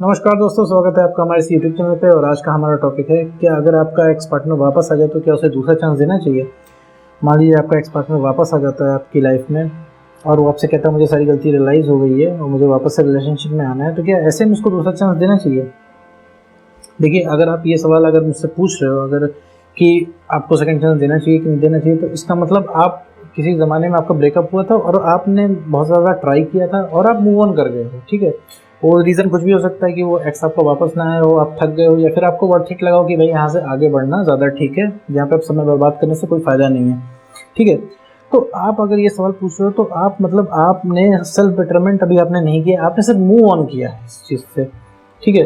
नमस्कार दोस्तों, स्वागत है आपका हमारे इस यूट्यूब चैनल पे। और आज का हमारा टॉपिक है कि अगर आपका एक्स पार्टनर वापस आ जाए तो क्या उसे दूसरा चांस देना चाहिए। मान लीजिए आपका एक्स पार्टनर वापस आ जाता है आपकी लाइफ में और वो आपसे कहता है मुझे सारी गलती रियलाइज़ हो गई है और मुझे वापस से रिलेशनशिप में आना है, तो क्या ऐसे में उसको दूसरा चांस देना चाहिए। देखिए, अगर आप ये सवाल अगर मुझसे पूछ रहे हो अगर कि आपको सेकंड चांस देना चाहिए कि नहीं देना चाहिए, तो इसका मतलब आप किसी ज़माने में आपका ब्रेकअप हुआ था और आपने बहुत ज़्यादा ट्राई किया था और आप मूव ऑन कर गए हो। ठीक है, वो रीज़न कुछ भी हो सकता है कि वो एक्स आपका वापस ना आए हो, आप थक गए हो, या फिर आपको वर्थ इट लगा हो कि भाई यहाँ से आगे बढ़ना ज़्यादा ठीक है, यहाँ पे आप समय बर्बाद करने से कोई फ़ायदा नहीं है। ठीक है, तो आप अगर ये सवाल पूछ रहे हो तो आप मतलब आपने सेल्फ बेटरमेंट अभी आपने नहीं किया, आपने सिर्फ मूव ऑन किया है इस चीज़ से। ठीक है,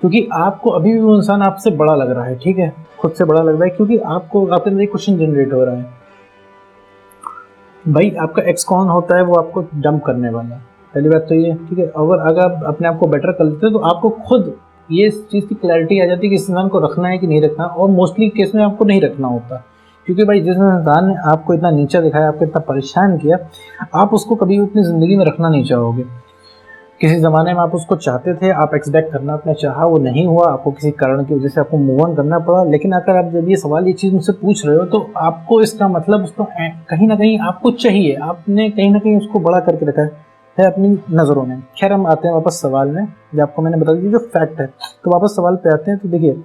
क्योंकि आपको अभी भी वो इंसान आपसे बड़ा लग रहा है। ठीक है, खुद से बड़ा लग रहा है, क्योंकि आपको आपके अंदर एक क्वेश्चन जनरेट हो रहा है, भाई आपका एक्स कौन होता है वो आपको डंप करने वाला। पहली बात तो ये। ठीक है, अगर आप अपने आप को बेटर कर लेते हो तो आपको खुद ये इस चीज़ की क्लैरिटी आ जाती है कि इस इंसान को रखना है कि नहीं रखना, और मोस्टली केस में आपको नहीं रखना होता, क्योंकि भाई जिस इंसान ने आपको इतना नीचा दिखाया, आपको इतना परेशान किया, आप उसको कभी अपनी ज़िंदगी में रखना नहीं चाहोगे। किसी ज़माने में आप उसको चाहते थे, आप एक्सपेक्ट करना आपने चाहा, वो नहीं हुआ, आपको किसी कारण की वजह से आपको मूव ऑन करना पड़ा। लेकिन अगर आप जब ये सवाल ये चीज़ मुझसे पूछ रहे हो तो आपको इसका मतलब उसको कहीं ना कहीं आपको चाहिए, आपने कहीं ना कहीं उसको बड़ा करके रखा है अपनी नज़रों में। खैर, हम आते हैं वापस सवाल में, जो आपको मैंने बता दी जो फैक्ट है। तो वापस सवाल पे आते हैं। तो देखिए,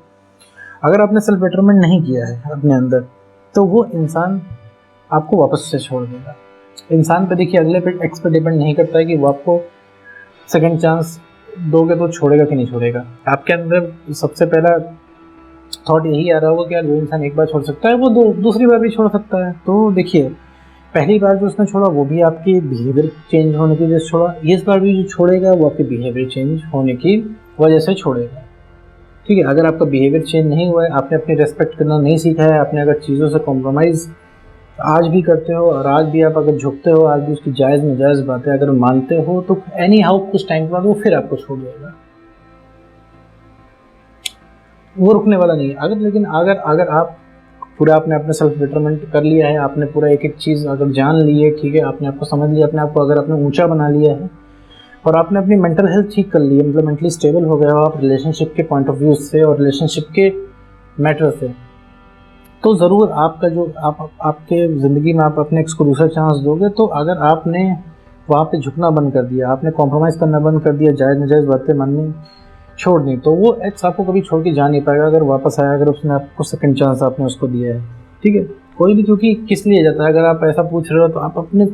अगर आपने सेल्फ बेटरमेंट नहीं किया है अपने अंदर तो वो इंसान आपको वापस से छोड़ देगा। इंसान पे देखिए, अगले पे एक्स पे डिपेंड नहीं करता है कि वो आपको सेकंड चांस दोगे तो छोड़ेगा कि नहीं छोड़ेगा। आपके अंदर सबसे पहला थॉट यही आ रहा होगा कि यार जो इंसान एक बार छोड़ सकता है वो दूसरी बार भी छोड़ सकता है। तो देखिए, पहली बार जो उसने छोड़ा वो भी आपके बिहेवियर चेंज होने की वजह से छोड़ा, इस बार भी जो छोड़ेगा वो आपके बिहेवियर चेंज होने की वजह से छोड़ेगा। ठीक है, अगर आपका बिहेवियर चेंज नहीं हुआ है, आपने अपनी रेस्पेक्ट करना नहीं सीखा है, आपने अगर चीज़ों से कॉम्प्रोमाइज़ आज भी करते हो और आज भी आप अगर झुकते हो, आज भी उसकी जायज़ नाजायज़ बातें अगर मानते हो, तो एनी हाउ कुछ टाइम के बाद वो फिर आपको छोड़ देगा। वो रुकने वाला नहीं है। लेकिन अगर अगर आप पूरा आपने अपने सेल्फ बेटरमेंट कर लिया है, आपने पूरा एक एक चीज़ अगर जान ली है, ठीक है, आपने आपको समझ लिया, अपने आप को अगर आपने ऊंचा बना लिया है और आपने अपनी मेंटल हेल्थ ठीक कर ली है, मतलब मेंटली स्टेबल हो गए हो आप रिलेशनशिप के पॉइंट ऑफ व्यू से और रिलेशनशिप के मैटर से, तो ज़रूर आपका जो आपके ज़िंदगी में आप अपने एक्स को दूसरा चांस दोगे। तो अगर आपने वहाँ पे झुकना बंद कर दिया, आपने कॉम्प्रोमाइज़ करना बंद कर दिया, जायज़ नाजायज़ बातें माननी छोड़ दी, तो वो एक्स आपको कभी छोड़ के जा नहीं पाएगा अगर वापस आया, अगर उसने आपको सेकंड चांस आपने उसको दिया है। ठीक है, कोई भी, क्योंकि किस लिए जाता है, अगर आप ऐसा पूछ रहे हो तो आप अपने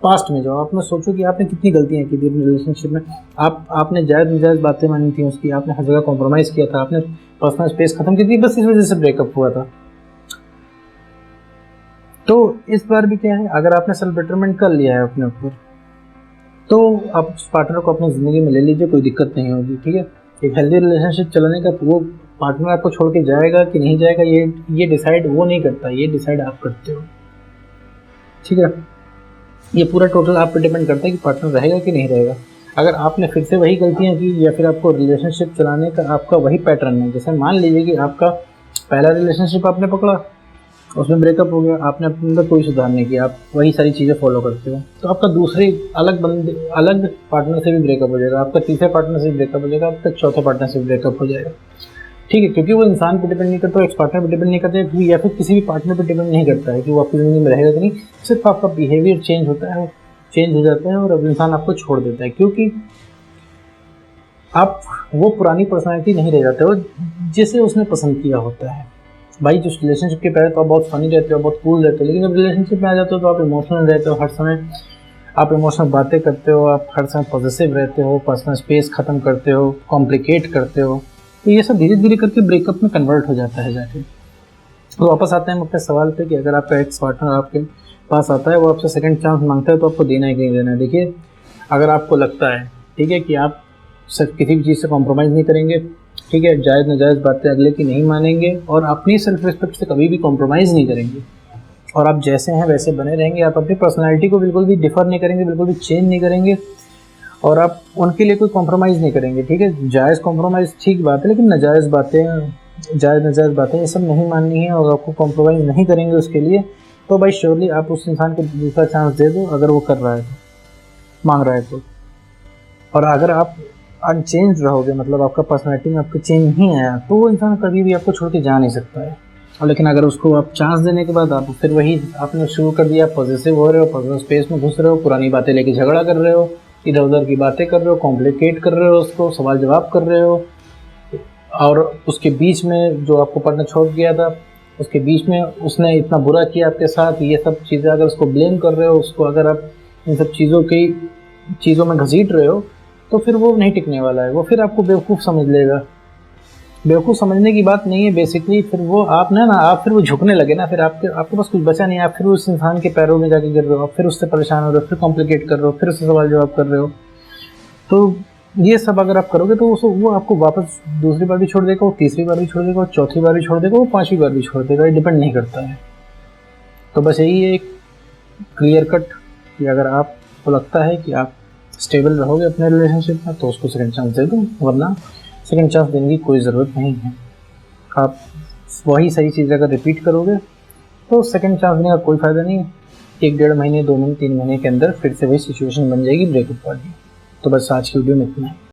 पास्ट में जाओ, आपने सोचो कि आपने कितनी गलतियाँ की थी अपनी रिलेशनशिप में। आपने जायज़ नाजायज़ बातें मानी थी उसकी, आपने हर जगह कॉम्प्रोमाइज़ किया था, आपने पर्सनल स्पेस खत्म की थी, बस इस वजह से ब्रेकअप हुआ था। तो इस बार भी क्या है, अगर आपने सेल्फ बेटरमेंट कर लिया है अपने ऊपर, तो आप उस पार्टनर को अपनी ज़िंदगी में ले लीजिए, कोई दिक्कत नहीं होगी। ठीक है, एक हेल्दी रिलेशनशिप चलाने का वो पार्टनर आपको छोड़ के जाएगा कि नहीं जाएगा, ये डिसाइड वो नहीं करता, ये डिसाइड आप करते हो। ठीक है, ये पूरा टोटल आप पे डिपेंड करता है कि पार्टनर रहेगा कि नहीं रहेगा। अगर आपने फिर से वही गलतियाँ की या फिर आपको रिलेशनशिप चलाने का आपका वही पैटर्न है, जैसे मान लीजिए कि आपका पहला रिलेशनशिप आपने पकड़ा, उसमें ब्रेकअप हो गया, आपने अपने अंदर कोई सुधार नहीं किया, आप वही सारी चीज़ें फॉलो करते हो, तो आपका दूसरे अलग पार्टनर से भी ब्रेकअप हो जाएगा, आपका तीसरे पार्टनर से भी ब्रेकअप हो जाएगा, आपका चौथे पार्टनर से भी ब्रेकअप हो जाएगा। ठीक है, क्योंकि वो इंसान पर डिपेंड नहीं करता, एक्स पार्टनर पर डिपेंड नहीं करता है, या फिर किसी भी पार्टनर पर डिपेंड नहीं करता है कि वो आपकी ज़िंदगी में रहेगा कि नहीं। सिर्फ आपका बिहेवियर चेंज होता है, चेंज हो जाता है और अब इंसान आपको छोड़ देता है, क्योंकि आप वो पुरानी पर्सनैलिटी नहीं रह जाते हो जिसे उसने पसंद किया होता है। भाई, जो रिलेशनशिप के पहले तो आप बहुत फनी रहते हो, बहुत कूल रहते हो, लेकिन जब रिलेशनशिप में आ जाते हो तो आप इमोशनल रहते हो, हर समय आप इमोशनल बातें करते हो, आप हर समय पॉजिटिव रहते हो, पर्सनल स्पेस ख़त्म करते हो, कॉम्प्लिकेट करते हो, तो ये सब धीरे धीरे करके ब्रेकअप में कन्वर्ट हो जाता है जाके। तो वापस आते हैं हम अपने सवाल पे कि अगर आपका एक्स पार्टनर आपके पास आता है, वो आपसे सेकंड चांस मांगता है, तो आपको देना है कि नहीं देना है। देखिए, अगर आपको लगता है, ठीक है, कि आप सिर्फ किसी भी चीज़ से कॉम्प्रोमाइज़ नहीं करेंगे, ठीक है, जायज़ नाजायज़ बातें अगले की नहीं मानेंगे और अपनी सेल्फ रिस्पेक्ट से कभी भी कॉम्प्रोमाइज़ नहीं करेंगे, और आप जैसे हैं वैसे बने रहेंगे, आप अपनी पर्सनैलिटी को बिल्कुल भी डिफ़र नहीं करेंगे, बिल्कुल भी चेंज नहीं करेंगे, और आप उनके लिए कोई कॉम्प्रोमाइज़ नहीं करेंगे। ठीक है, जायज़ कॉम्प्रोमाइज़ ठीक बात है, लेकिन नाजायज़ बातें, जायज़ नाजायज़ बातें ये सब नहीं माननी है, और आपको कॉम्प्रोमाइज़ नहीं करेंगे उसके लिए, तो भाई श्योरली आप उस इंसान को दूसरा चांस दे दो, अगर वो कर रहा है तो, मांग रहा है तो। और अगर आप अनचेंज रहोगे, मतलब आपका पर्सनैलिटी में आपका चेंज नहीं आया, तो वो इंसान कभी भी आपको छोड़ के जा नहीं सकता है। और लेकिन अगर उसको आप चांस देने के बाद आप फिर वही आपने शुरू कर दिया, पॉजिटिव हो रहे हो, पॉजिटिव स्पेस में घुस रहे हो, पुरानी बातें लेके झगड़ा कर रहे हो, इधर उधर की बातें कर रहे हो, कॉम्प्लिकेट कर रहे हो, उसको सवाल जवाब कर रहे हो, और उसके बीच में जो आपको पढ़ना छोड़ गया था, उसके बीच में उसने इतना बुरा किया आपके साथ, ये सब चीज़ें अगर उसको ब्लेम कर रहे हो, उसको अगर आप इन सब चीज़ों में घसीट रहे हो, तो फिर वो नहीं टिकने वाला है। वो फिर आपको बेवकूफ़ समझ लेगा। बेवकूफ़ समझने की बात नहीं है बेसिकली, फिर वो आप ना आप फिर वो झुकने लगे ना, फिर आपके पास कुछ बचा नहीं, आप फिर उस इंसान के पैरों में जाके गिर रहे हो, आप फिर उससे परेशान हो रहे हो, फिर कॉम्प्लिकेट कर रहे हो, फिर उससे सवाल जवाब कर रहे हो। तो ये सब अगर आप करोगे तो वो आपको वापस दूसरी बार भी छोड़ देगा, वो तीसरी बार भी छोड़ देगा, वो चौथी बार भी छोड़ देगा, वो पांचवी बार भी छोड़ देगा, ये डिपेंड नहीं करता है। तो बस यही है एक क्लियर कट कि अगर आपको लगता है कि आप स्टेबल रहोगे अपने रिलेशनशिप में तो उसको सेकंड चांस दे दो, वरना सेकंड चांस देने की कोई ज़रूरत नहीं है। आप वही सही चीज़ अगर रिपीट करोगे तो सेकंड चांस देने का कोई फ़ायदा नहीं है। 1-1.5 महीने, 2 महीने, 3 महीने के अंदर फिर से वही सिचुएशन बन जाएगी ब्रेकअप वाली। तो बस आज की वीडियो में इतना है।